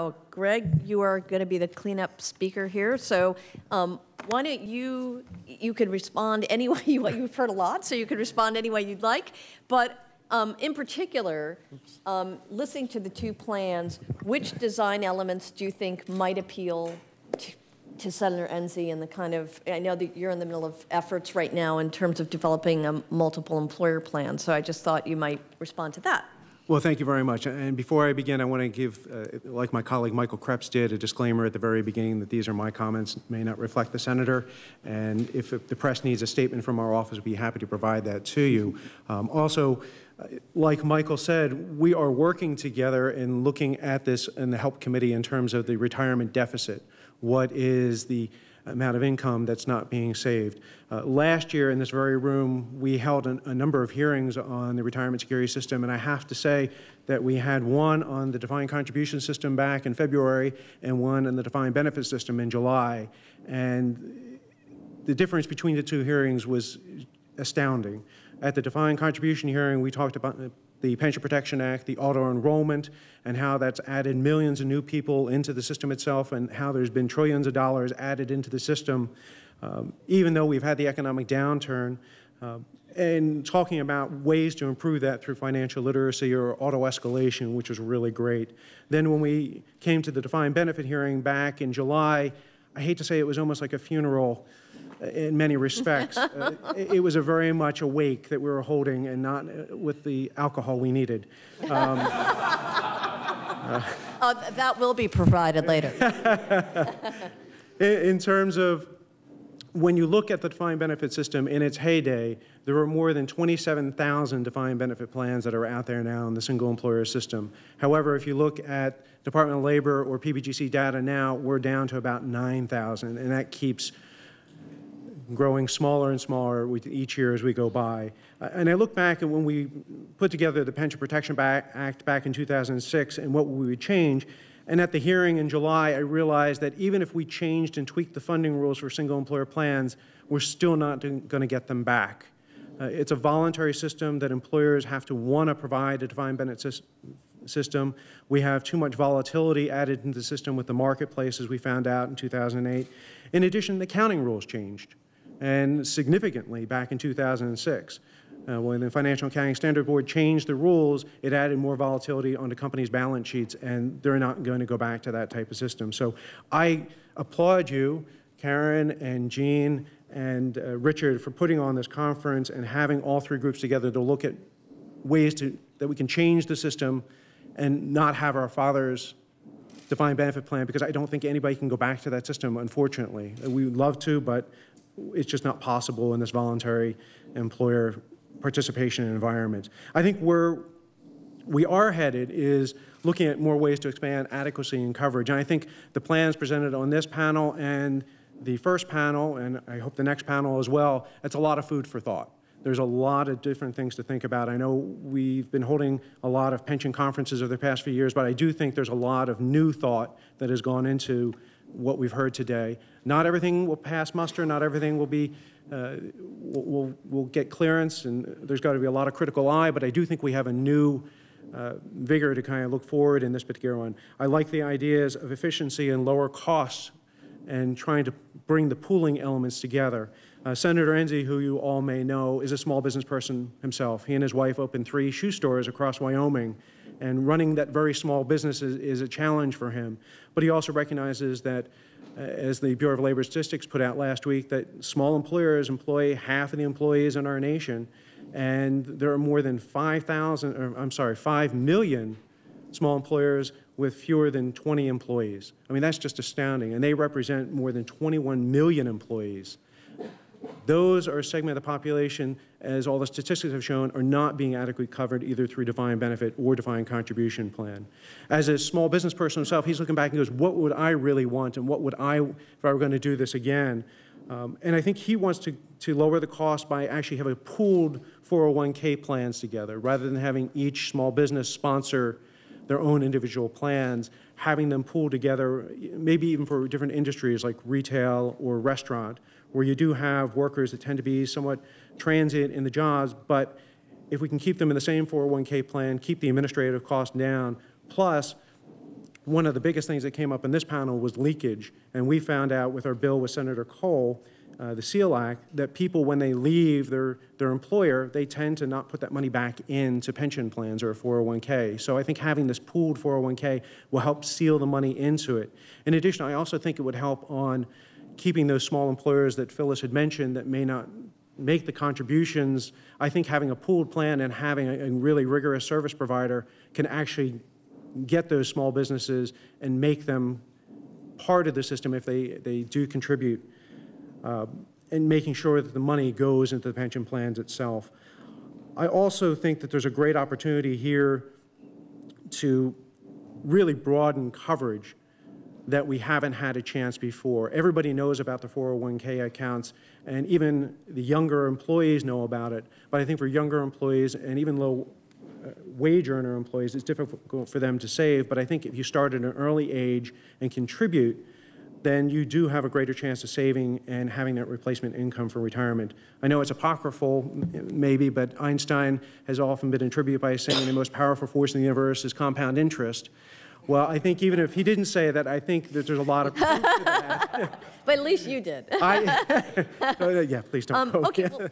Now, Greg, you are going to be the cleanup speaker here. So why don't you could respond any way you've heard a lot, so you could respond any way you'd like. But in particular, listening to the two plans, which design elements do you think might appeal to Senator Enzi and the kind of, I know that you're in the middle of efforts right now in terms of developing a multiple employer plan, so I just thought you might respond to that. Well, thank you very much. And before I begin, I want to give, like my colleague Michael Krebs did, a disclaimer at the very beginning that these are my comments, may not reflect the senator. And if the press needs a statement from our office, we'd be happy to provide that to you. Also, like Michael said, we are working together in looking at this in the Help Committee in terms of the retirement deficit. What is the amount of income that's not being saved? Last year in this very room, we held a number of hearings on the retirement security system, and I have to say that we had one on the defined contribution system back in February and one on the defined benefit system in July. And the difference between the two hearings was astounding. At the defined contribution hearing, we talked about the Pension Protection Act, the auto-enrollment, and how that's added millions of new people into the system itself, and how there's been trillions of dollars added into the system, even though we've had the economic downturn, and talking about ways to improve that through financial literacy or auto-escalation, which was really great. Then when we came to the defined benefit hearing back in July, I hate to say it was almost like a funeral in many respects. It was a very much a wake that we were holding, and not with the alcohol we needed. That will be provided later. In terms of when you look at the defined benefit system in its heyday, there were more than 27,000 defined benefit plans that are out there now in the single employer system. However, if you look at Department of Labor or PBGC data now, we're down to about 9,000, and that keeps growing smaller and smaller with each year as we go by. And I look back at when we put together the Pension Protection Act back in 2006 and what we would change. And at the hearing in July, I realized that even if we changed and tweaked the funding rules for single employer plans, we're still not going to get them back. It's a voluntary system that employers have to want to provide a defined benefit system. We have too much volatility added into the system with the marketplace, as we found out in 2008. In addition, the accounting rules changed, and significantly back in 2006. When the Financial Accounting Standard Board changed the rules, it added more volatility onto companies' balance sheets, and they're not going to go back to that type of system. So I applaud you, Karen and Jean and Richard, for putting on this conference and having all three groups together to look at ways that we can change the system and not have our fathers' defined benefit plan, because I don't think anybody can go back to that system, unfortunately. We would love to, but it's just not possible in this voluntary employer participation environment. I think where we are headed is looking at more ways to expand adequacy and coverage. And I think the plans presented on this panel and the first panel, and I hope the next panel as well, it's a lot of food for thought. There's a lot of different things to think about. I know we've been holding a lot of pension conferences over the past few years, but I do think there's a lot of new thought that has gone into what we've heard today. Not everything will pass muster, not everything will be, will get clearance, and there's got to be a lot of critical eye, but I do think we have a new vigor to kind of look forward in this particular one. I like the ideas of efficiency and lower costs and trying to bring the pooling elements together. Senator Enzi, who you all may know, is a small business person himself. He and his wife opened 3 shoe stores across Wyoming, and running that very small business is a challenge for him. But he also recognizes that, as the Bureau of Labor Statistics put out last week, that small employers employ half of the employees in our nation, and there are more than 5 million small employers with fewer than 20 employees. I mean, that's just astounding, and they represent more than 21 million employees. Those are a segment of the population, as all the statistics have shown, are not being adequately covered either through defined benefit or defined contribution plan. As a small business person himself, he's looking back and goes, what would I really want, and what would I, if I were going to do this again? And I think he wants to lower the cost by actually having pooled 401k plans together, rather than having each small business sponsor their own individual plans, having them pooled together, maybe even for different industries like retail or restaurant, where you do have workers that tend to be somewhat transient in the jobs, but if we can keep them in the same 401k plan, keep the administrative cost down, plus one of the biggest things that came up in this panel was leakage. And we found out with our bill with Senator Cole, the SEAL Act, that people, when they leave their employer, they tend to not put that money back into pension plans or a 401k. So I think having this pooled 401k will help seal the money into it. In addition, I also think it would help on keeping those small employers that Phyllis had mentioned that may not make the contributions. I think having a pooled plan and having a really rigorous service provider can actually get those small businesses and make them part of the system if they do contribute, and making sure that the money goes into the pension plans itself. I also think that there's a great opportunity here to really broaden coverage that we haven't had a chance before. Everybody knows about the 401k accounts, and even the younger employees know about it. But I think for younger employees and even low wage earner employees, it's difficult for them to save. But I think if you start at an early age and contribute, then you do have a greater chance of saving and having that replacement income for retirement. I know it's apocryphal, maybe, but Einstein has often been attributed by saying the most powerful force in the universe is compound interest. Well, I think even if he didn't say that, I think that there's a lot of proof to that. But at least you did. Yeah, please don't quote. Okay, well,